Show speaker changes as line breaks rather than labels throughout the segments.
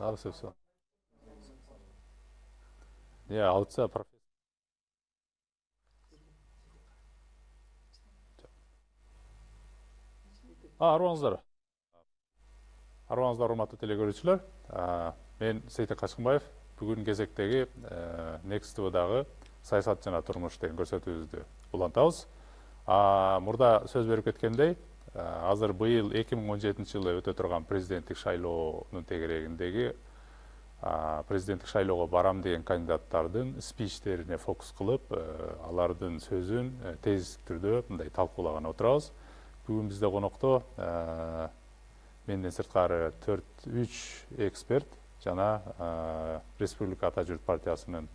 Al söz. Ya alça professor. Армаңыздар. Армаңыздар, урматтуу телекөрүүчүлөр. Мен Сейтек Качкынбаев. Бүгүн кезектеги Next TV'дагы саясат жана турмуш деген көрсөтүүбүздү улантабыз. Мурда сөз берип кеткендей, азыр быйыл 2017 жылы өтө турган президенттик шайлоонун тегерегиндеги президенттик шайлоого барам деген кандидаттардын спичтерине фокус кылып, алардын сөзүн тезиздүү түрдө мындай талкуулаган отурабыз. Бүгүн бизде конокто менден сырткары 4-3 эксперт жана Республика Ата Журт партиясынын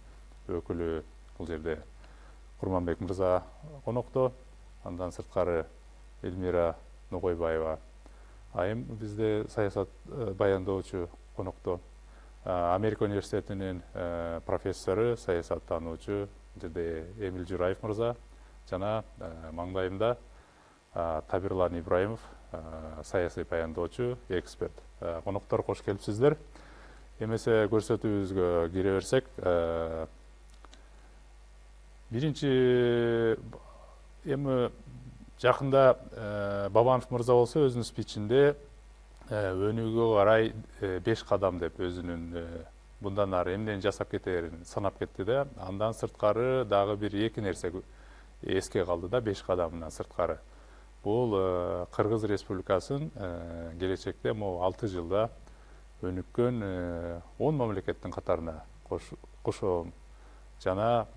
өкүлү бул жерде Курманбек мырза конокто. Андан сырткары Эльмира Ногойбаева айым бизде саясат баяндоочу конокто. Америка университетинин профессору, саясаттануучу жерде Эмил Жураев мырза жана маңдайымда Табирлан Ибраимов, саясий баяндоочу, эксперт. Коноктор кош келипсиздер. Эмесе көрсөтүүбүзгө кире берсек, биринчи эми жакында Бабанов мырза болсо өзүнүн спичинде өнүгүүгө карай 5 кадам деп өзүнүн мындан ары эмнени жасап кетерин санап кетти да. Андан сырткары дагы бир 2 нерсе эске калды да, 5 кадамынан сырткары. Бул Кыргыз Республикасын келечекте 6 жылда өнүккөн 10 мамлекеттин катарына кошом жана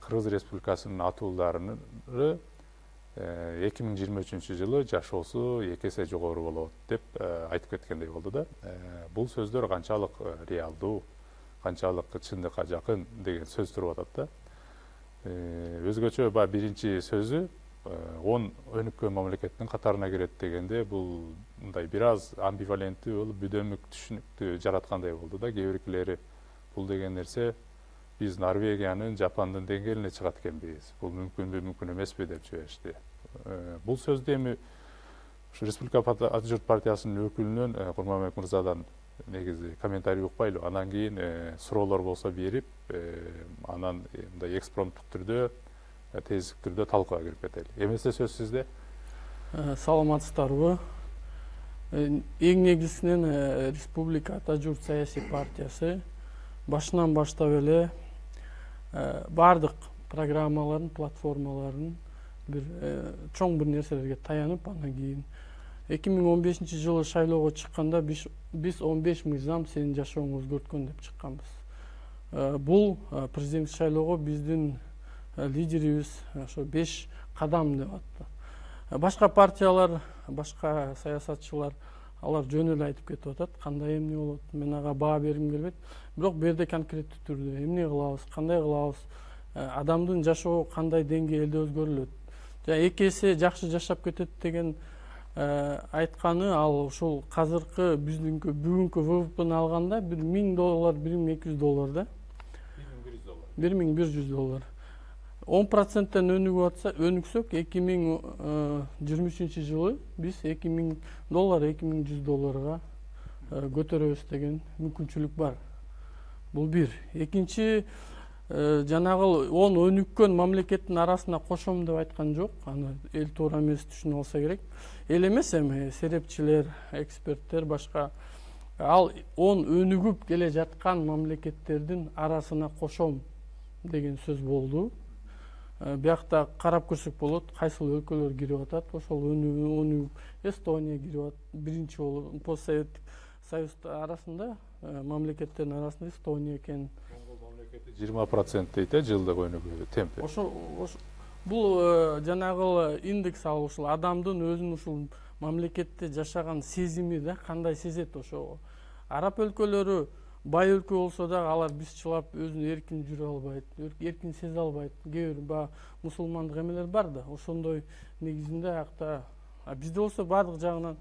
Кыргыз Республикасынын атуулдары 2023 жылы жашоосу 2 эсе жогору болот деп айтып кеткендей болду да. Бул сөздөр канчалык реалдуу, канчалык чындыкка жакын деген сөз туруп атат да. Өзгөчө биринчи сөзү 10 өнүккөн мамлекеттин катарына кирет дегенде бул мындай бир аз амбиваленттүү болуп, бүдөмүк түшүнүктү жараткандай болду да. Кээ биркилери бул деген нерсе биз Норвегиянын, Жапондун деңгээлине чыгат экенбиз. Бул мүмкүнбү, мүмкүн эмеспи деп жиберишти. Бул сөздү эми Республика Ата Журт партиясынын өкүлүнөн Курманбек мырзадан негизи комментарий укпайлы. Анан кийин суроолор болсо берип, анан мындай экспромттук түрдө, тездик түрдө талкууга кирип кетели. Эмесе сөз сизде.
Саламатсыздарбы? Эң негизинен Республика Ата Журт саясий партиясы башынан баштап эле бардык программаларын, платформаларын бир чоң бир нерселерге таянып, анан кийин 2015 жылы шайлоого чыкканда биз 15 мыйзам сенин жашооңду өзгөрткөн деп чыкканбыз. Бул президенттик шайлоого биздин лидерибиз ошо 5 кадам деп атты. Башка партиялар, башка саясатчылар алар жөн эле айтып кетип атат, кандай эмне болот, мен ага баа бергим келбейт. Бирок бул жерде конкреттүү түрдө эмне кылабыз, кандай кылабыз, адамдын жашоо кандай деңгээлде өзгөрүлөт, жана 2 эсе жакшы жашап кетет деген айтканы, ал ушул казыркы биздинки бүгүнкү ВВПны алганда бир $1000, $1200 да. $1100. 10%тен өнүксөк 2023 жылы биз $2000, $2100 көтөрөбүз деген мүмкүнчүлүк бар. Бул бир. Экинчи, жанагы 10 өнүккөн мамлекеттин арасына кошом деп айткан жок. Аны эл туура эмес түшүнүп алса керек. Эл эмес эми серепчилер, эксперттер, башка ал 10 өнүгүп келе жаткан мамлекеттердин арасына кошом деген сөз болду. Биякта карап көрсөк болот, кайсыл өлкөлөр кирип атат. Ошол өнүгүп Эстония кирип атат. Биринчи болуп постсоветтик союз арасында, мамлекеттердин арасында Эстония экен.
Моңгол мамлекети 20% дейт, жылдык өнүгүү темпи.
Бул жанагы индекс, ал ушул адамдын өзүнүн ушул мамлекетте жашаган сезими да, кандай сезет ошо. Араб өлкөлөрү бай өлкө болсо дагы алар бизчилап өзүн эркин жүрө албайт, эркин сезе албайт. Кээ бир мусулмандык эмелер бар да, ошондой негизинде акта. Бизде болсо бардык жагынан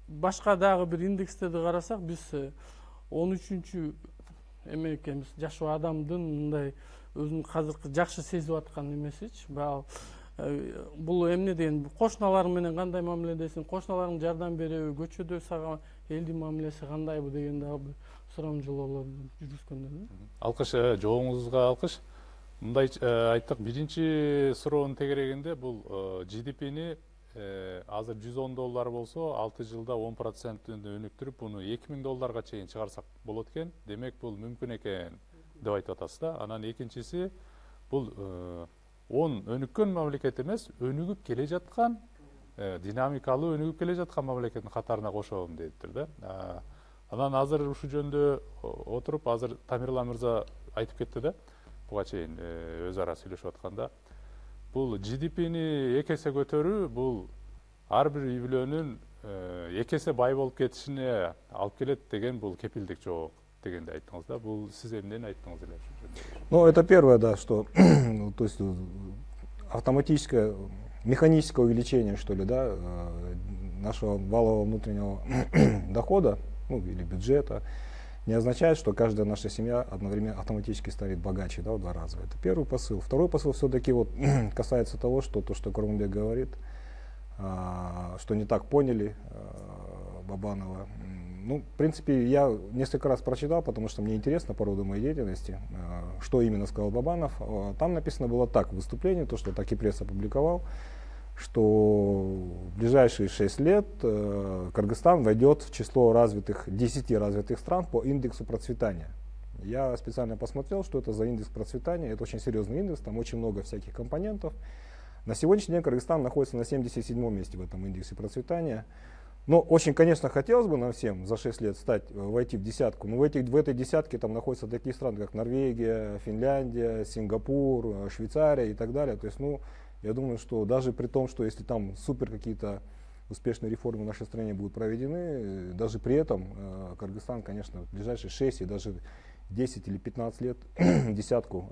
башка дагы бир индекстерди карасак, биз 13-чү эме экенбиз. Жашоо адамдын мындай өзүн казыркы жакшы сезип аткан эмесичи. Бул эмне деген, кошуналарың менен кандай мамиледесиң, кошуналарың жардам береби, көчөдө сага элдин мамилеси кандайбы деген дагы бир сурамжылоолор жүргүзгөндөр да.
Алкыш, жооңузга алкыш. Мындай айттык, биринчи суроонун тегерегинде бул GDP-ни азыр $110 болсо, 6 жылда 10%-ын өнүктүрүп, буну $2000 чейин чыгарсак болот экен. Демек, бул мүмкүн экен деп айтып атасыз да. Анан экинчиси, бул 10 өнүккөн мамлекет эмес, өнүгүп келе жаткан, динамикалуу өнүгүп келе жаткан мамлекеттин катарына кошобун дептир да. Анан азыр ушул жөнүндө отуруп, азыр Тамирлан мырза айтып кетти да, буга чейин өз ара сүйлөшүп атканда, бул GDP-ни 2 эсе көтөрүү, бул ар бир үй бүлөнүн 2 эсе бай болуп кетишине алып келет деген бул кепилдик жок дегенди айттыңыз да. Бул сиз эмнени айттыңыз эле?
Ну, это первое, да, что, то есть автоматическое, механическое увеличение, что ли, да, нашего валового внутреннего дохода, ну, или бюджета, не означает, что каждая наша семья одновременно автоматически станет богаче, да, в 2 раза. Это первый посыл. Второй посыл все-таки вот касается того, что то, что Курманбек говорит, что не так поняли Бабанова. Ну, в принципе, я несколько раз прочитал, потому что мне интересно по роду моей деятельности, что именно сказал Бабанов. Там написано было так в выступлении, то, что так и пресс опубликовал, что в ближайшие 6 лет Кыргызстан войдет в число 10 развитых стран по индексу процветания. Я специально посмотрел, что это за индекс процветания. Это очень серьезный индекс, там очень много всяких компонентов. На сегодняшний день Кыргызстан находится на 77-м месте в этом индексе процветания. Но очень, конечно, хотелось бы нам всем за 6 лет войти в десятку. Но в этой десятке там находятся такие страны, как Норвегия, Финляндия, Сингапур, Швейцария и так далее. То есть, ну, я думаю, что даже при том, что если там супер какие-то успешные реформы в нашей стране будут проведены, даже при этом Кыргызстан, конечно, в ближайшие 6 и даже 10 или 15 лет десятку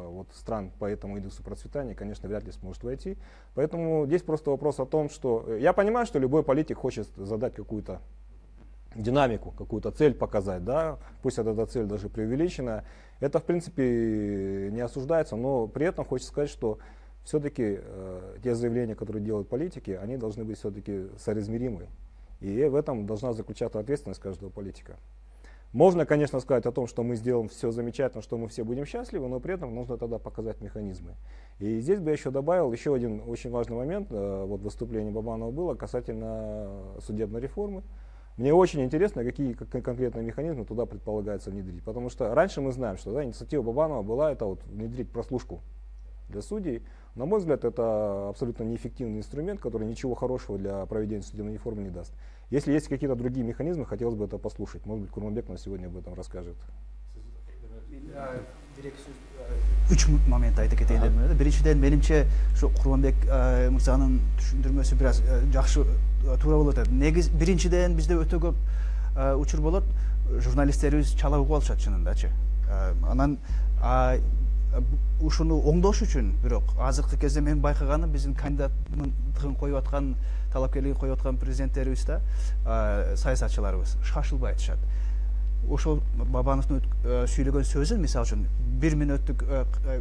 вот, стран по этому индексу процветания, конечно, вряд ли сможет войти. Поэтому здесь просто вопрос о том, что я понимаю, что любой политик хочет задать какую-то динамику, какую-то цель показать, да, пусть эта цель даже преувеличена. Это, в принципе, не осуждается, но при этом хочется сказать, что все-таки те заявления, которые делают политики, они должны быть все-таки соразмеримы. И в этом должна заключаться ответственность каждого политика. Можно, конечно, сказать о том, что мы сделаем все замечательно, что мы все будем счастливы, но при этом нужно тогда показать механизмы. И здесь бы я еще добавил еще один очень важный момент, вот выступление Бабанова было касательно судебной реформы. Мне очень интересно, какие конкретные механизмы туда предполагается внедрить. Потому что раньше мы знаем, что инициатива Бабанова была это вот внедрить прослушку для судей. На мой взгляд, это абсолютно неэффективный инструмент, который ничего хорошего для проведения судебной реформы не даст. Если есть какие-то другие механизмы, хотелось бы это послушать. Может быть, Курманбек нам сегодня об этом расскажет.
Üç moment ayta keteyин dedim. Биринчиден, менимче, şu Курманбек мырзанын түшүндүрмөсү бир аз жакшы туура болот. Негиз биринчиден бизде өтө көп учур болот. Журналисттерибиз чала угуп алышат чынындачы. Анан ушуну оңдош үчүн бирок азыркы кезде мен байкаганым биздин кандидаттыгын коюп аткан, талапкерлигин коюп аткан президенттерибиз да, саясатчыларыбыз шашылбай айтышат. Ошол Бабановдун сүйлөгөн сөзүн, мисалы үчүн 1 мүнөттүк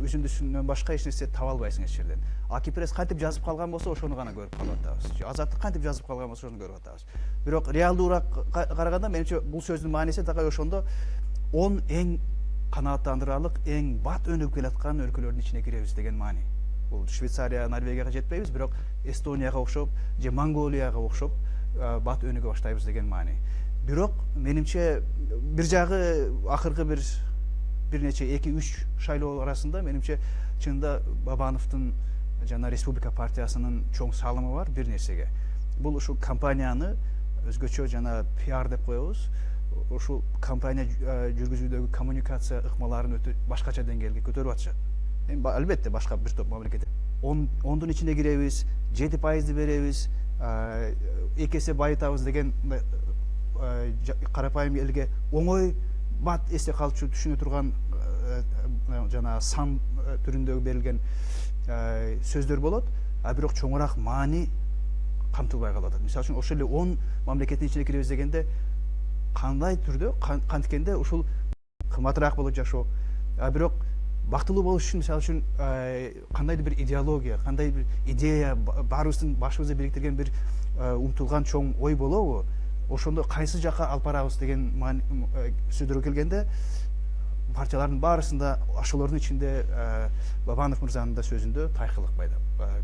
үзүндүсүнөн башка эч нерсе таба албайсың эч жерден. Акипресс кантип жазып калган болсо, ошону гана көрүп калып атабыз. Азаттык кантип жазып калган болсо, ошону көрүп атабыз. Бирок реалдуураак караганда, менимче бул сөздүн мааниси дагы ошондо 10 эң канааттандырарлык, эң бат өнүгүп келаткан өлкөлөрдүн ичине киребиз деген маани. Бул Швейцария, Норвегияга жетпейбиз, бирок Эстонияга окшоп, же Монголияга окшоп бат өнүгө баштайбыз деген маани. Бирок менимче бир жагы акыркы бир нече 2-3 шайлоо арасында менимче чынында Бабановдун жана Республика партиясынын чоң салымы бар бир нерсеге. Бул ушул кампанияны өзгөчө жана пиар деп коебуз. Ушул кампания жүргүзүүдөгү коммуникация ыкмаларын өтө башкача деңгээлге көтөрүп атышат. Албетте башка бир топ мамлекет 10-дун ичине киребиз, 7% беребиз, 2 эсе байытабыз деген карапайым элге оңой бат эсте калчу түшүнө турган жана сан түрүндөгү берилген сөздөр болот, а бирок чоңураак маани камтылбай калат. Мисалы үчүн ошол эле 10 мамлекеттин ичине киребиз дегенде кандай түрдө канткенде ушул кымбатыраак болуп жашоо, а бирок бактылуу болуш үчүн мисалы үчүн кандайдыр бир идеология, кандайдыр бир идея баарыбыздын башыбызды бириктирген бир умтулган чоң ой болобу? ошондо кайсы жакка алып барабыз деген сөздөр келгенде партиялардын баарысында ошолордун ичинде Бабанов мырзанын да сөзүндө тайкылык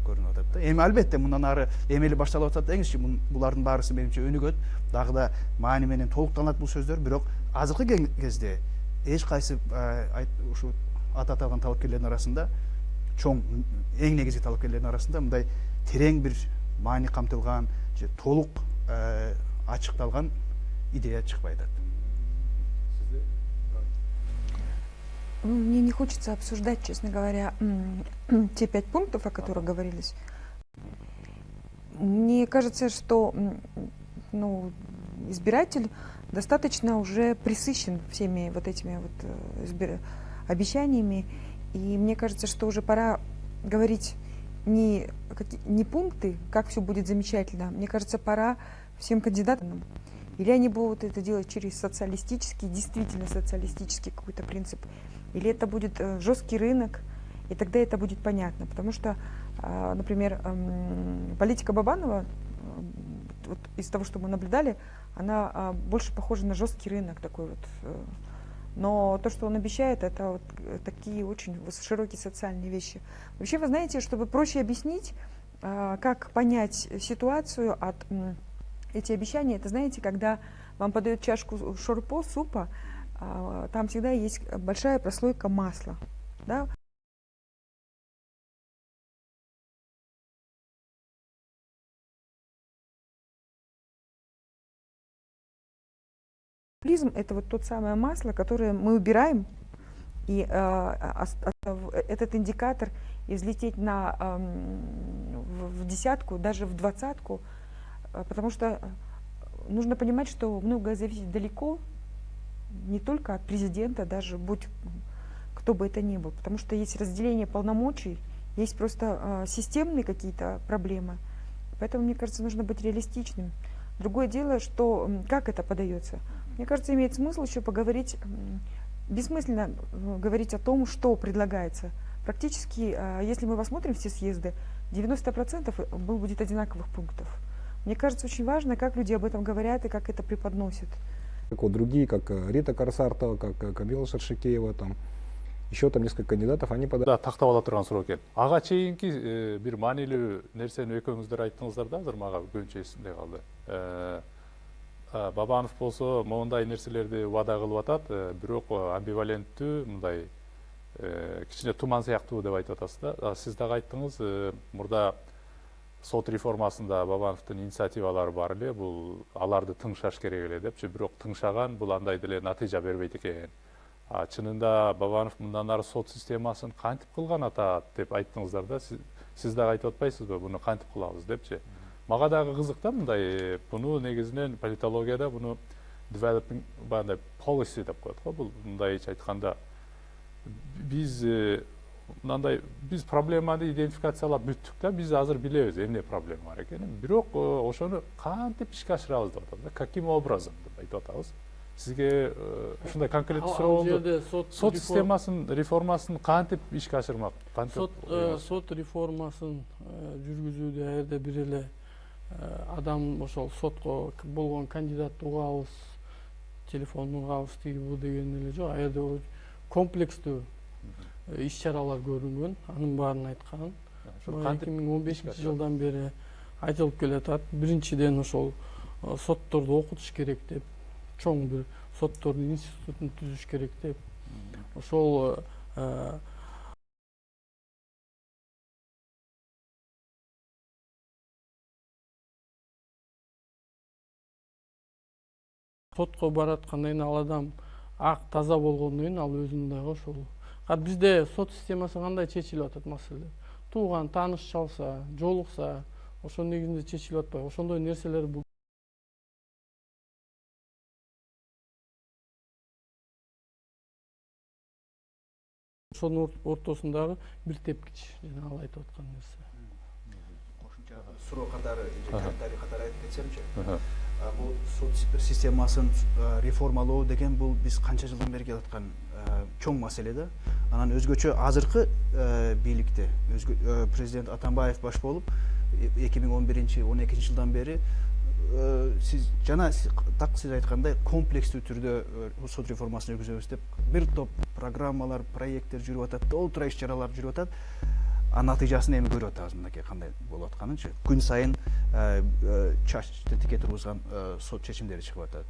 көрүнүп атат да. Эми албетте мындан ары эмели башталып атат деңизчи, булардын баарысы менимче өнүгөт, дагы да маани менен толуктанат бул сөздөр, бирок азыркы кезде эч кайсы ушу аты аталган талапкерлердин арасында, чоң эң негизги талапкерлердин арасында мындай терең бир маани камтылган же толук ачыкталган идея чыкпай атат.
Мне не хочется обсуждать, честно говоря, те 5 пунктов, о которых говорились. Мне кажется, что избиратель достаточно уже пресыщен всеми вот этими вот обещаниями. И мне кажется, что уже пора говорить не пункты, как все будет замечательно. Мне кажется, пора всем кандидатам. Или они будут это делать через социалистический, действительно социалистический какой-то принцип, или это будет жесткий рынок, и тогда это будет понятно. Потому что, например, политика Бабанова, вот из того, что мы наблюдали, она больше похожа на жесткий рынок такой вот. Но то, что он обещает, это вот такие очень широкие социальные вещи. Вообще, вы знаете, чтобы проще объяснить, как понять ситуацию от эти обещания, это, знаете, когда вам подают чашку шорпо, супа, там всегда есть большая прослойка масла. Да? Популизм — это вот тот самое масло, которое мы убираем, и этот индикатор излететь в десятку, даже в двадцатку, потому что нужно понимать, что многое зависит далеко, не только от президента, даже будь кто бы это ни был, потому что есть разделение полномочий, есть просто системные какие-то проблемы. Поэтому, мне кажется, нужно быть реалистичным. Другое дело, что как это подается. Мне кажется, имеет смысл еще поговорить, бессмысленно говорить о том, что предлагается. Практически, если мы посмотрим все съезды, 90% будет одинаковых пунктов. Мне кажется, очень важно, как люди об этом говорят и как это преподносят.
Как вот другие, как Рита Карсартова, как Камила Шаршикеева, там, еще там несколько кандидатов, они подали.
Да, тактап ала турган суроо экен. Ага чейинки бир маанилүү нерсени экөөңүздөр айттыңыздар да, азыр мага көбүнчө эсимде калды. Бабанов болсо моундай нерселерди убада кылып атат, бирок амбиваленттүү, мындай кичине туман сыяктуу деп айтып атасыз да. Сиз дагы айттыңыз, мурда сот реформасында Бабановдун инициативалары бар эле, бул аларды тыңшаш керек эле депчи, бирок тыңшаган бул андай деле натыйжа бербейт экен. Чынында Бабанов мындан ары сот системасын кантип кылган атат деп айттыңыздар да. Сиз дагы айтып атпайсызбы, буну кантип кылабыз депчи. Мага дагы кызык да, мындай буну негизинен политологияда буну developing policy деп коет го. Бул мындайча айтканда биз мындай биз проблеманы идентификациялап бүттүк да, биз азыр билебиз эмне проблема бар экенин. Бирок ошону кантип ишке ашырабыз деп атат да, каким образом деп айтып атабыз. Сизге ушундай конкреттүү суроо болду. Сот системасын реформасын кантип ишке ашырмак?
Сот реформасын жүргүзүүдө аерде бир эле адам ошол сотко болгон кандидатты угабыз, телефонун угабыз, тиги бул деген эле жок. Аерде комплекстүү иш чаралар көрүнгөн, анын баарын айткан. 2015 жылдан бери айтылып келатат. Биринчиден ошол сотторду окутуш керек деп, чоң бир соттордун институтун түзүш керек деп. Ошол сотко бараткандан кийин ал адам ак таза болгондон кийин ал өзүнүн дагы ошол. Бизде сот системасы кандай чечилип атат маселе? Тууган, тааныш чалса, жолукса, ошонун негизинде чечилип атпайбы? Ошондой нерселер бул. Ошонун ортосундагы бир тепкич, жана ал айтып аткан нерсе.
Кошумча суроо катары, комментарий катары айтып кетсемчи. Бул сот системасын реформалоо деген бул биз канча жылдан бери келаткан чоң маселе да. Анан өзгөчө азыркы бийликте президент Атамбаев баш болуп 2011-12 жылдан бери сиз жана так сиз айткандай комплекстүү түрдө сот реформасын жүргүзөбүз деп бир топ программалар, проекттер жүрүп атат, толтура иш чаралар жүрүп атат. Натыйжасын эми көрүп атабыз мынакей кандай болуп атканынчы. Күн сайын чачты тике тургузган сот чечимдери чыгып атат.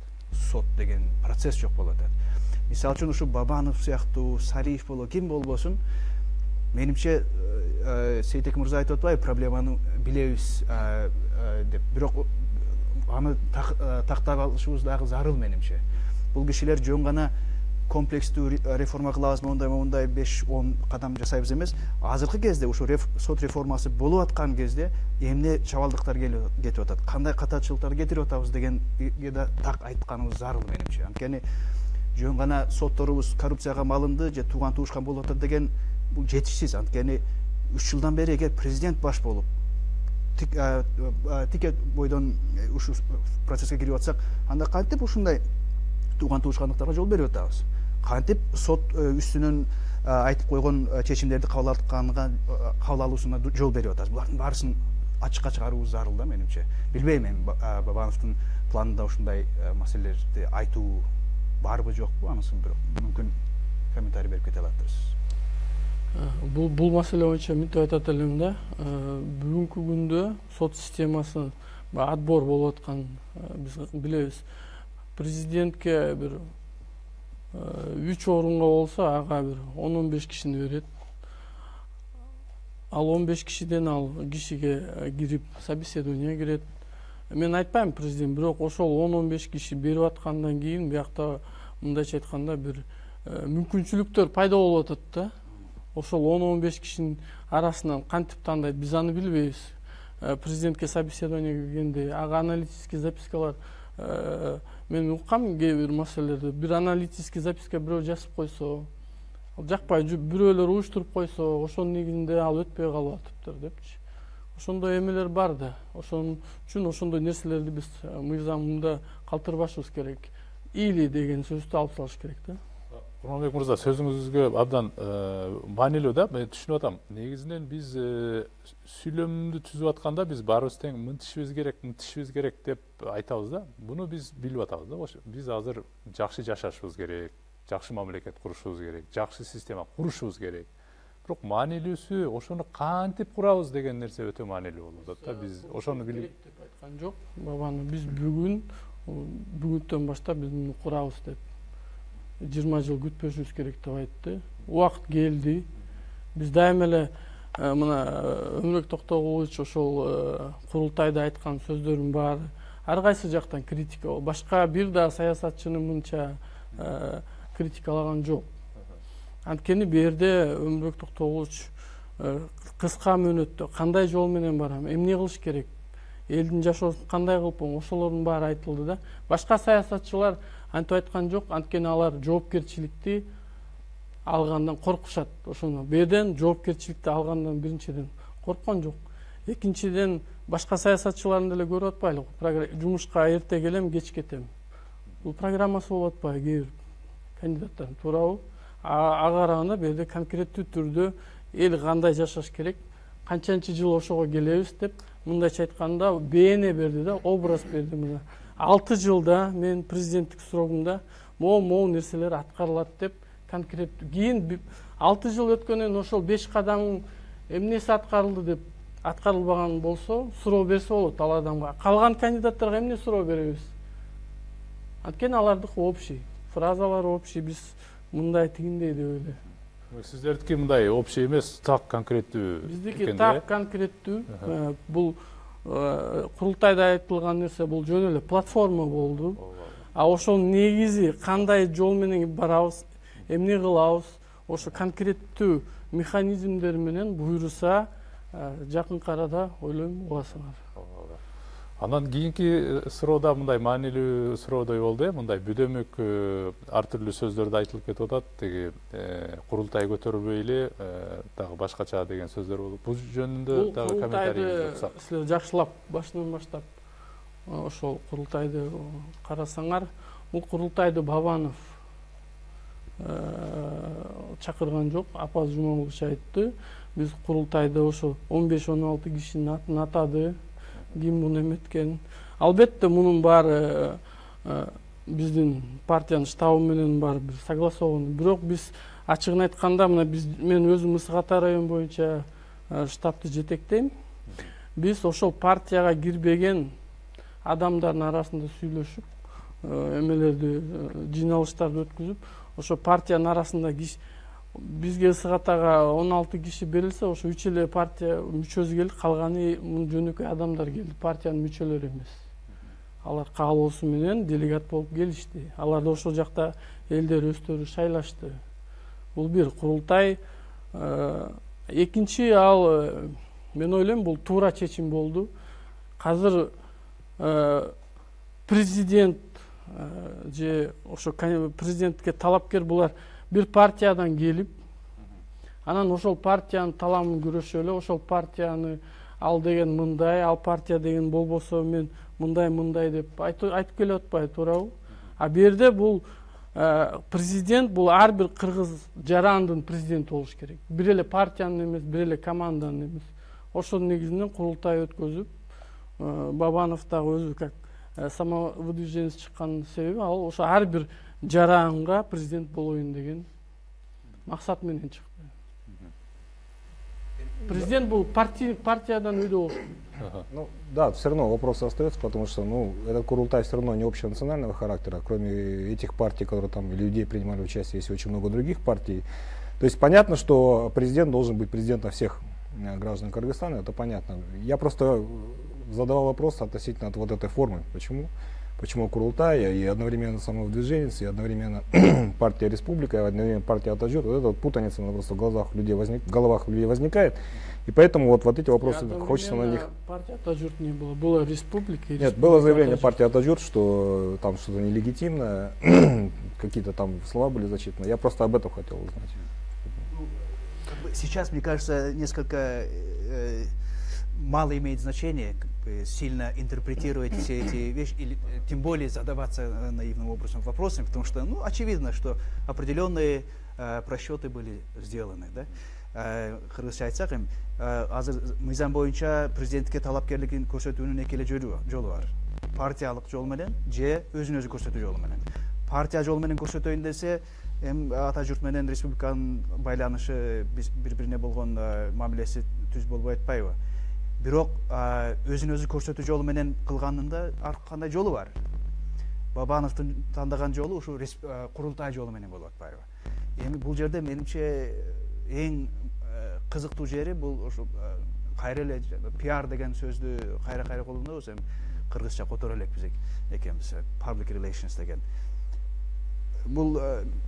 Сот деген процесс жок болуп атат. Мисалы үчүн ушу Бабанов сыяктуу, Сариев ким болбосун, менимче Сейтек мырза айтып атпайбы, проблеманы билебиз деп. Бирок аны тактап алышыбыз дагы зарыл менимче. Бул кишилер жөн гана комплекстүү реформа кылабыз, мондай 5-10 кадам жасайбыз эмес. Азыркы кезде ушу сот реформасы болуп аткан кезде эмне чабалдыктар кетип атат, кандай катачылыктар кетирип атабыз дегенге да так айтканыбыз зарыл менимче. Анткени жөн гана сотторубуз коррупцияга малынды же тууган туушкан болуп атат деген бул жетишсиз. Анткени 3 жылдан бери эгер президент баш болуп тике бойдон ушу процесске кирип атсак, анда кантип ушундай тууган туушкандыктарга жол берип атабыз? Кантип сот үстүнөн айтып койгон чечимдерди кабыл алуусуна жол берип атабыз? Булардын баарысын ачыкка чыгаруубуз зарыл да менимче. Билбейм эми Бабановдун планында ушундай маселелерди айтуу барбы жокпу, анысын бирок мүмкүн комментарий берип кете алатсыз.
Бул маселе боюнча мынтип айтат элем да, бүгүнкү күндө сот системасы отбор болуп аткан биз билебиз. Президентке бир 3 орунга болсо, ага бир 10-15 кишини берет. Ал 15 кишиден ал кишиге кирип собеседование кирет. Мен айтпайм президент, бирок ошол 10-15 киши берип аткандан кийин биякта мындайча айтканда бир мүмкүнчүлүктөр пайда болуп атат да. Ошол 10-15 кишинин арасынан кантип тандайт, биз аны билбейбиз. Президентке собеседование киргенде ага аналитический запискалар мен уккам кээ бир маселелерди. Бир аналитический записка бирөө жазып койсо, ал жакпай бирөөлөр уюштуруп койсо, ошонун негизинде ал өтпөй калып атыптыр депчи. Ошондой эмелер бар да. Ошон үчүн ошондой нерселерди биз мыйзамда калтырбашыбыз керек. Или деген сөздү алып салыш керек да.
Курманбек мырза, сөзүңүзгө абдан маанилүү да. Мен түшүнүп атам. Негизинен биз сүйлөмдү түзүп атканда биз баарыбыз тең мынтишибиз керек деп айтабыз да. Буну биз билип атабыз да. Биз азыр жакшы жашашыбыз керек, жакшы мамлекет курушубуз керек, жакшы система курушубуз керек. Бирок маанилүүсү ошону кантип курабыз деген нерсе өтө маанилүү болуп атат да. Биз ошону билип
деп айткан жок. Бабаны биз бүгүнтөн баштап биз муну курабыз деп 20 жыл күтпөшүбүз керек деп айтты. Убакыт келди. Биз дайыма эле мына Өмүрбек Токтогулович ошол курултайда айткан сөздөрүн баары ар кайсы жактан критика. Башка бир да саясатчыны мынча критикалаган жок. Анткени бу жерде Өмүрбек Токтогулович кыска мөөнөттө кандай жол менен барам, эмне кылыш керек, элдин жашоосун кандай кылпым, ошолордун баары айтылды да. Башка саясатчылар антип айткан жок, анткени алар жоопкерчиликти алгандан коркушат. Ошону бу жерден жоопкерчиликти алгандан биринчиден корккон жок. Экинчиден башка саясатчыларды деле көрүп атпайлыбы? Жумушка эрте келем, кеч кетем. Бул программасы болуп атпайбы кээ бир кандидаттардын, туурабы? Ага караганда бу жерде конкреттүү түрдө эл кандай жашаш керек, канчанчы жыл ошого келебиз деп мындайча айтканда бээне берди да, образ берди. Мына 6 жылда мен президенттик срогумда могу нерселер аткарылат деп конкреттүү. Кийин 6 жыл өткөндөн ошол 5 кадамдын эмнеси аткарылды деп аткарылбаган болсо, суроо берсе болот ал адамга. Калган кандидаттарга эмне суроо беребиз? Анткени алардыкы общий, фразалар общий, биз мындай тигиндей деп эле.
Сиздердики мындай общий эмес, так конкреттүү.
Биздики так конкреттүү. Бул курултайда айтылган нерсе бул жөн эле платформа болду. А ошонун негизи кандай жол менен барабыз, эмне кылабыз, ошо конкреттүү механизмдер менен буйруса жакынкы арада ойлойм угасыңар.
Андан кийинки суроодо мындай маанилүү суроодой болду, мындай бүдөмөк ар түрлүү сөздөрдү айтылып кетип атат. Теги курултай көтөрүлбөй эле дагы башкача деген сөздөр болуп. Бул жөнүндө дагы комментарийиңизди уруксак.
Силер жакшылап башынан баштап ошол курултайды карасаңар, бул курултайды Бабанов чакырган жок, Апаз Жумагулович айтты. Биз курултайда ошо 15-16 кишинин атын атады. Ким муну эметкен. албетте мунун баары биздин партиянын штабы менен баары бир согласован. Бирок биз ачыгын айтканда мына мен өзүм Мысык Ата район боюнча штабты жетектейм. Биз ошол партияга кирбеген адамдардын арасында сүйлөшүп, эмелерди жыйналыштарды өткүзүп, ошо партиянын арасында бизге Мысык Атага 16 киши берилсе, ошо 3 эле партия мүчөсү келди, калганы жөнөкөй адамдар келди, партиянын мүчөлөрү эмес. Алар каалоосу менен делегат болуп келишти. Аларды ошол жакта элдер өздөрү шайлашты. Бул бир курултай. Экинчи, ал мен ойлойм бул туура чечим болду. Азыр президент же ошо президентке талапкер булар бир партиядан келип, анан ошол партиянын таламын көрөшө эле, ошол партияны ал деген мындай, ал партия деген болбосо мен мындай деп айтып келип атпайбы, туурабы? А бул жерде бул президент бул ар бир кыргыз жарандын президенти болуш керек. Бир эле партиянын эмес, бир эле команданын эмес. Ошол негизинен курултай өткөзүп, Бабанов дагы өзү как самовыдвиженец чыккан себеби ал ошо ар бир жаранга президент болоюн деген максат менен чыкты. Президент бул партиядан үйдө болуш керек.
Ну да, все равно вопрос остается, потому что этот Курултай все равно не общенационального характера, кроме этих партий, которые там или людей принимали участие, есть очень много других партий. То есть понятно, что президент должен быть президентом всех граждан Кыргызстана, это понятно. Я просто задавал вопрос относительно вот этой формы. Почему Курултай и одновременно самовыдвиженец, и одновременно партия Республика, и одновременно партия Атажюрт. Вот эта вот путаница она просто в головах людей возникает. И поэтому вот эти вопросы хочется на них...
Партия Атажюрт не было, была Республика.
Нет, было заявление партии Атажюрт, что там что-то нелегитимное, какие-то там слова были зачитаны. Я просто об этом хотел узнать.
Сейчас, мне кажется, несколько мало имеет значения сильно интерпретировать все эти вещи, или тем более задаваться наивным образом вопросами, потому что, очевидно, что определенные просчеты были сделаны. Кыргызча айтсак эми азыр мыйзам боюнча президентке талапкерлигин көрсөтүүнүн эки эле жолу бар. Партиялык жол менен же өзүн өзү көрсөтүү жолу менен. Партия жолу менен көрсөтөйүн десе, Атажюрт менен республиканын байланышы бири бирине болгон мамилеси түз болбой атпайбы? Бирок өзүн өзү көрсөтүү жолу менен кылганында ар кандай жолу бар? Бабановдун тандаган жолу ушу Курултай жолу менен болуп атпайбы? Эми бул жерде менимче эң кызыктуу жери бул ушу кайра эле пиар деген сөздү кайра колдонобуз, эми кыргызча которо элекпиз экенбиз, public relations деген. Бул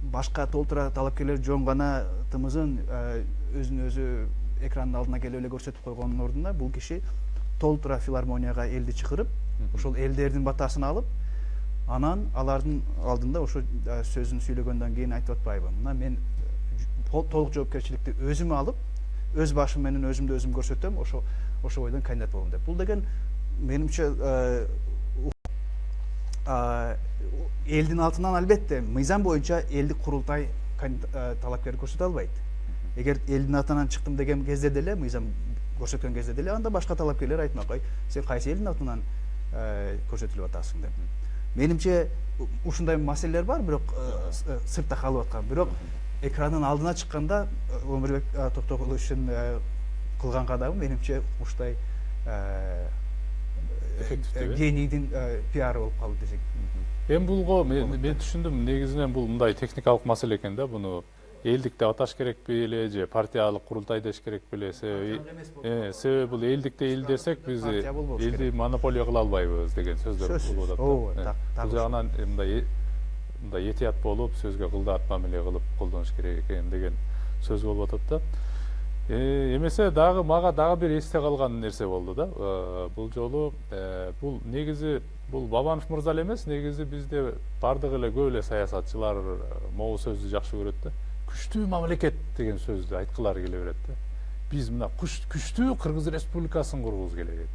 башка толтура талапкерлер жөн гана тымызын өзүн өзү экрандын алдына келип эле көрсөтүп койгондун ордуна бул киши толтура филармонияга элди чакырып, ошол элдердин батасын алып, анан алардын алдында ошо сөзүн сүйлөгөндөн кийин айтып атпайбы? Мына мен толук жоопкерчиликти өзүм алып, өз башым менен өзүмдү өзүм көрсөтөм, ошо бойдон кандидат болом деп. Бул деген менимче элдин алтынан албетте мыйзам боюнча элдик курултай талапкер көрсөтө албайт. Эгер элдин атынан чыктым деген кезде деле, мыйзам көрсөткөн кезде деле, анда башка талапкерлер айтмак, сен кайсы элдин атынан көрсөтүлүп атасың деп. Менимче ушундай маселелер бар, бирок сыртта калып аткан. Бирок экрандын алдына чыкканда Өмүрбек Токтогул үчүн кылган кадамы менимче уштай генийдин пиары болуп калды десек.
Эми булго мен түшүндүм, негизинен бул мындай техникалык маселе экен да, буну элдик деп аташ керек беле же партиялык курултай деш керек беле? Себеби бул элдикте эл десек биз элди монополия кыла албайбыз деген сөздөр болуп атат. Бул жагынан мындай этият болуп, сөзгө кылдаат мамиле кылып колдонуш керек экен деген сөз болуп атат да. Эмесе мага дагы бир эсте калган нерсе болду да. Бул жолу бул негизи бул Бабанов мырза эле эмес, негизи бизде бардык эле көп эле саясатчылар могу сөздү жакшы көрөт да. Күчтүү мамлекет деген сөздү айткылары келе берет да. Биз мына күчтүү Кыргыз Республикасын кургубуз келет.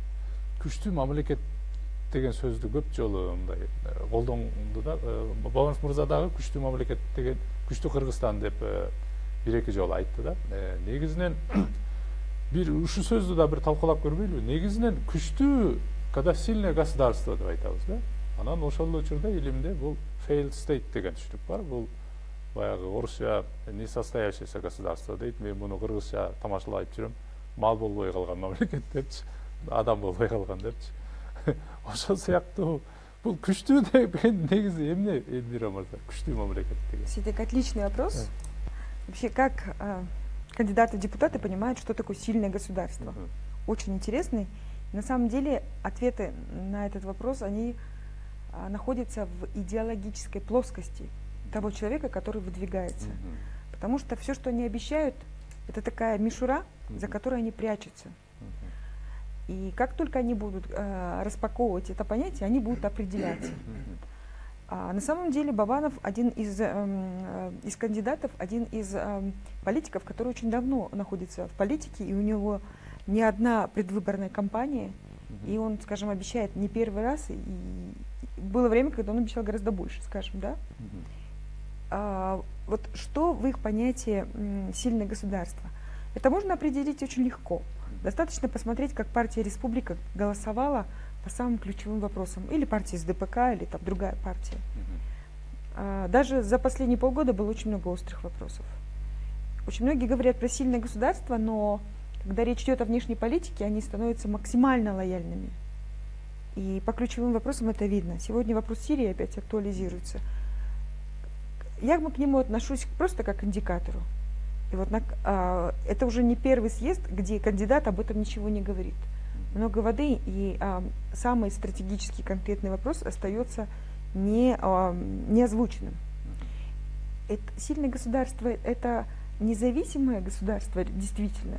Күчтүү мамлекет деген сөздү көп жолу мындай колдонду да. Бабанов мырза дагы күчтүү мамлекет деген күчтүү Кыргызстан деп бир-эки жолу айтты да. Негизинен бир ушу сөздү да бир талкуулап көрбөйлүбү? Негизинен күчтүү когда сильное государство деп айтабыз да, анан ошол учурда илимде бул failed state деген түшүнүк бар. Бул баягы орусча не состоявшееся государство дейт. Мен муну кыргызча тамашалап жүрөм. Мал болбой калган мамлекет депчи, адам болбой калган депчи. Ошол сыяктуу бул күчтүү деген негизи эмне Эльмира мырза? Күчтүү мамлекет деген.
Сидик, отличный вопрос. Вообще, как кандидаты в депутаты понимают, что такое сильное государство? Очень интересный. На самом деле ответы на этот вопрос, они находятся в идеологической плоскости того человека, который выдвигается. Потому что все, что они обещают, это такая мишура, за которой они прячутся. И как только они будут распаковывать это понятие, они будут определяться. На самом деле Бабанов один из кандидатов, один из политиков, который очень давно находится в политике, и у него не одна предвыборная кампания, и он, скажем, обещает не первый раз, и было время, когда он обещал гораздо больше, скажем, да. Вот что в их понятии сильное государство? Это можно определить очень легко. Достаточно посмотреть, как партия «Республика» голосовала по самым ключевым вопросам. Или партия СДПК, или там другая партия. Даже за последние полгода было очень много острых вопросов. Очень многие говорят про сильное государство, но когда речь идет о внешней политике, они становятся максимально лояльными. И по ключевым вопросам это видно. Сегодня вопрос Сирии опять актуализируется. Я к нему отношусь просто как к индикатору. И вот это уже не первый съезд, где кандидат об этом ничего не говорит. Много воды, и самый стратегический конкретный вопрос остается не озвученным. Сильное государство – это независимое государство, действительно.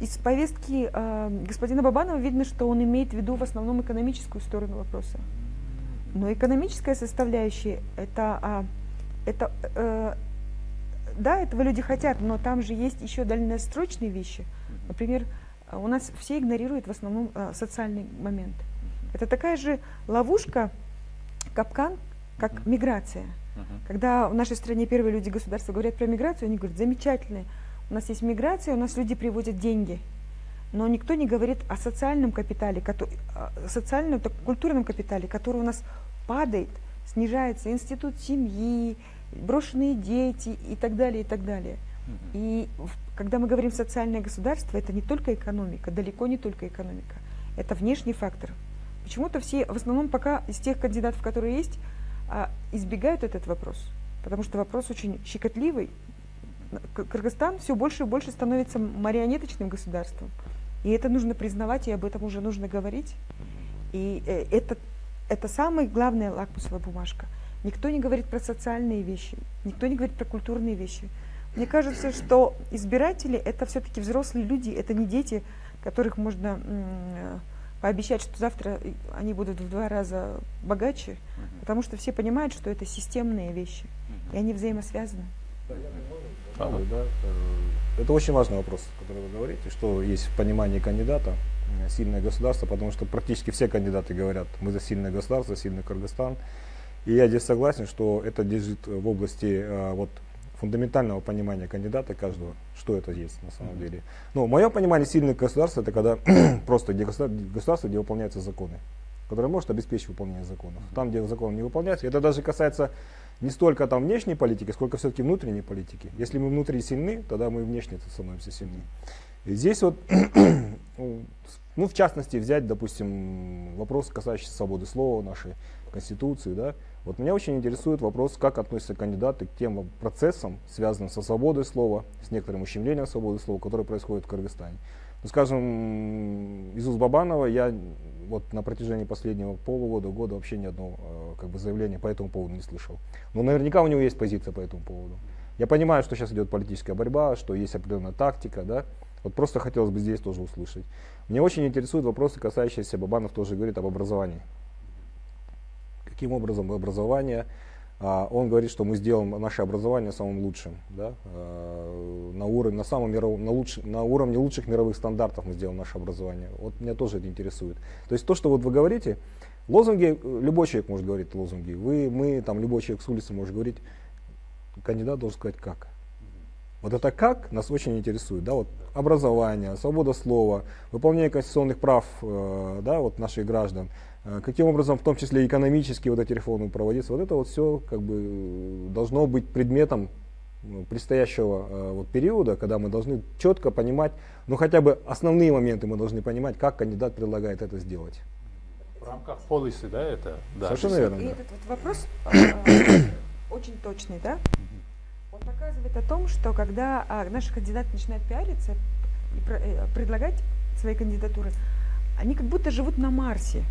Из повестки господина Бабанова видно, что он имеет в виду в основном экономическую сторону вопроса. Но экономическая составляющая да, этого люди хотят, но там же есть еще дальносрочные вещи. Например, у нас все игнорируют в основном социальный момент. Это такая же ловушка, капкан, как миграция. Когда в нашей стране первые люди государства говорят про миграцию, они говорят: замечательно, у нас есть миграция, у нас люди привозят деньги. Но никто не говорит о социальном капитале, социальном, культурном капитале, который у нас падает, снижается. Институт семьи, брошенные дети и так далее, и так далее. И когда мы говорим социальное государство, это не только экономика, далеко не только экономика. Это внешний фактор. Почему-то все, в основном пока из тех кандидатов, которые есть, избегают этот вопрос. Потому что вопрос очень щекотливый. Кыргызстан все больше и больше становится марионеточным государством. И это нужно признавать, и об этом уже нужно говорить. И это самая главная лакмусовая бумажка. Никто не говорит про социальные вещи, никто не говорит про культурные вещи. Мне кажется, что избиратели – это все-таки взрослые люди, это не дети, которых можно пообещать, что завтра они будут в 2 раза богаче, потому что все понимают, что это системные вещи, и они взаимосвязаны.
Это очень важный вопрос, который вы говорите, что есть в понимании кандидата сильное государство, потому что практически все кандидаты говорят: мы за сильное государство, сильный Кыргызстан. И я здесь согласен, что это лежит в области фундаментального понимания кандидата каждого, что это есть на самом деле. Но мое понимание сильных государств — это когда просто государство, где выполняются законы, которое может обеспечить выполнение законов. Там, где закон не выполняется, это даже касается не столько там внешней политики, сколько все-таки внутренней политики. Если мы внутри сильны, тогда мы внешне становимся сильны. И здесь вот, ну, в частности, взять, допустим, вопрос, касающийся свободы слова, нашей Конституции, да. Вот меня очень интересует вопрос, как относятся кандидаты к тем процессам, связанным со свободой слова, с некоторым ущемлением свободы слова, которые происходят в Кыргызстане. Ну, скажем, из уст Бабанова я вот на протяжении последнего года вообще ни одного заявления по этому поводу не слышал. Но наверняка у него есть позиция по этому поводу. Я понимаю, что сейчас идет политическая борьба, что есть определенная тактика, да. Вот просто хотелось бы здесь тоже услышать. Меня очень интересуют вопросы, касающиеся, Бабанов тоже говорит об образовании. Каким образом образование? Он говорит, что мы сделаем наше образование самым лучшим, да? На уровне лучших мировых стандартов мы сделаем наше образование. Вот меня тоже это интересует. То есть то, что вот вы говорите, лозунги, любой человек может говорить лозунги. Мы, там, любой человек с улицы может говорить, кандидат должен сказать как. Вот это как нас очень интересует, да, вот образование, свобода слова, выполнение конституционных прав, да, вот наших граждан, каким образом, в том числе экономические вот эти реформы проводиться, вот это вот все как бы должно быть предметом предстоящего вот периода, когда мы должны четко понимать, ну хотя бы основные моменты мы должны понимать, как кандидат предлагает это сделать.
В рамках полисы, да, это? Да.
Совершенно верно.
И
Да.
этот вот вопрос очень точный, да? Он показывает о том, что когда наши кандидаты начинают пиариться и предлагать свои кандидатуры, они как будто живут на Марсе.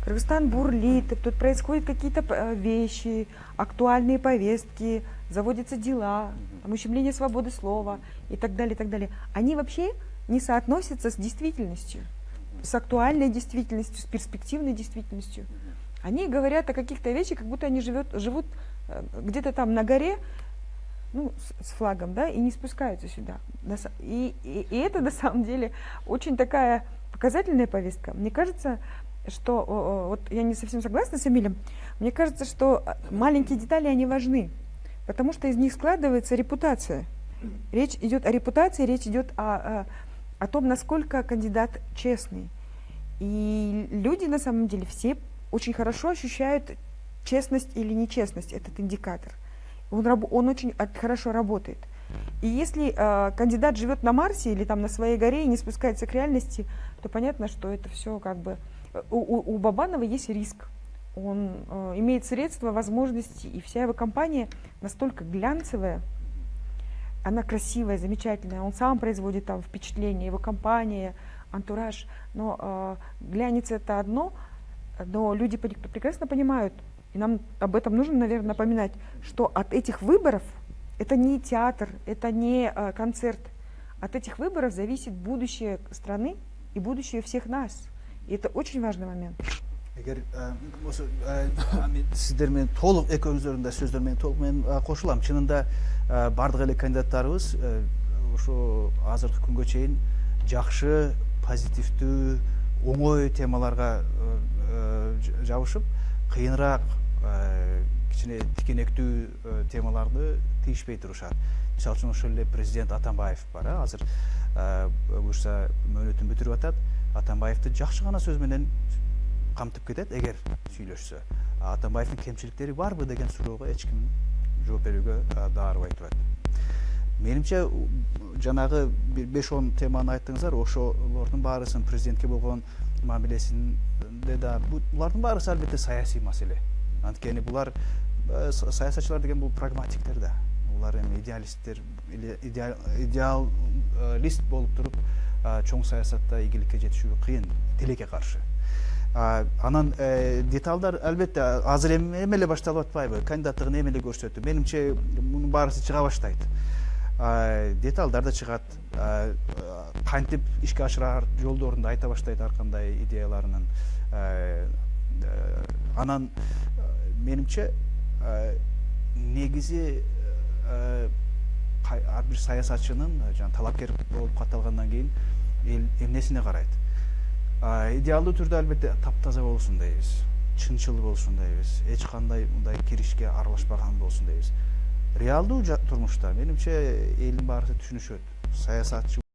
Кыргызстан бурлит, тут происходят какие-то вещи, актуальные повестки, заводятся дела, там, ущемление свободы слова и так далее, и так далее. Они вообще не соотносятся с действительностью, с актуальной действительностью, с перспективной действительностью. Они говорят о каких-то вещах, как будто они живут где-то там на горе, ну, с флагом, да, и не спускаются сюда. И это на самом деле очень такая показательная повестка. Мне кажется, что, вот я не совсем согласна с Эмилем, мне кажется, что маленькие детали, они важны, потому что из них складывается репутация. Речь идет о репутации, речь идет о том, насколько кандидат честный. И люди, на самом деле, все очень хорошо ощущают честность или нечестность, этот индикатор. Он очень хорошо работает. И если кандидат живет на Марсе или там на своей горе и не спускается к реальности, то понятно, что это все как бы... У Бабанова есть риск. Он имеет средства, возможности, и вся его компания настолько глянцевая, она красивая, замечательная, он сам производит там впечатление, его компания, антураж. Но глянец это одно, но люди прекрасно понимают, и нам об этом нужно, наверное, напоминать, что от этих выборов, это не театр, это не концерт, от этих выборов зависит будущее страны и будущее всех нас. И это очень важный момент.
Эгер осы сиздер менен толук экөөңүздөрдүн да сөздөр менен толук мен кошулам. Чынында бардык эле кандидаттарыбыз ошо азыркы күнгө чейин жакшы, позитивдүү, оңой темаларга жабышып, кыйыныраак, кичине тикенектүү темаларды тийишпей турушат. Мисалы үчүн ошол эле президент Атамбаев бар, азыр буюрса мөөнөтүн бүтүрүп атат. Атамбаевди жакшы гана сөз менен камтып кетет эгер сүйлөшсө. Атамбаевдин кемчиликтери барбы деген суроого эч ким жооп берүүгө даарыбай турат. Менимче жанагы 5-10 теманы айттыңыздар, ошолордун баарысын президентке болгон мамилесинде да булардын баарысы албетте саясий маселе. Анткени булар саясатчылар деген бул прагматиктер да. Булар эми идеалисттер, идеалист болуп туруп чоң саясатта ийгиликке жетишүү кыйын, тилекке каршы. Анан деталдар албетте азыр эми эле башталып атпайбы? Кандидаттыгын эми эле көрсөтүү. Менимче мунун баарысы чыга баштайт. Деталдар да чыгат. Кантип ишке ашырар жолдорун да айта баштайт ар кандай идеяларынын. Анан менимче негизи ар бир саясатчынын талапкер болуп катталгандан кийин эл эмнесине карайт? Идеалдуу түрдө албетте таптаза болсун дейбиз, чынчыл болсун дейбиз, эч кандай мындай киришке аралашпаган болсун дейбиз. Реалдуу турмушта менимче элдин баары түшүнүшөт. Саясатчы